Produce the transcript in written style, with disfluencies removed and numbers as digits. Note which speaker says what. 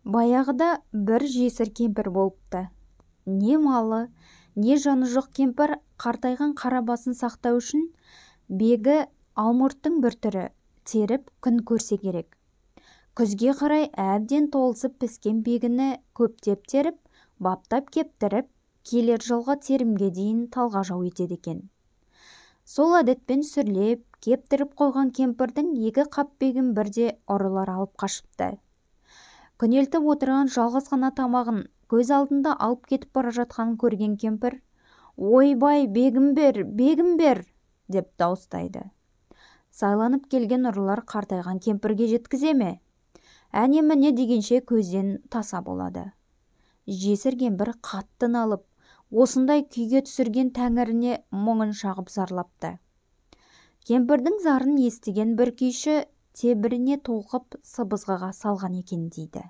Speaker 1: Баяғыда бір жесір кемпір болыпты. Не малы, не жаны жоқ кемпір қартайған қара басын сақтау үшін бегі алмұрттың бір түрі теріп күн көрсе керек. Күзге қарай әбден толысып піскен бегіні көптеп теріп, баптап кептіріп, келер жылға терімге дейін талғажау етеді екен. Сол әдетпен сүрлеп, кептіріп қойған кемпірдің екі қап бегін бірде ұрылар алып қашыпты. Күнелтіп отырған жалғыз ғана тамағын көз алдында алып кетіп бара жатқанын көрген кемпір, «Ойбай, бегім бер!» деп дауыстайды. Сайланып келген ұрылар қартайған кемпірге жеткізе ме? Әне-міне дегенше көзден таса болады. Жесір кемпір қатты налып, осындай күйге түсірген тәңіріне мұңын шағып зарлапты. Кемпірдің зарын естіген бір күйші тебіріне толқып сыбызғыға салған екен дейді.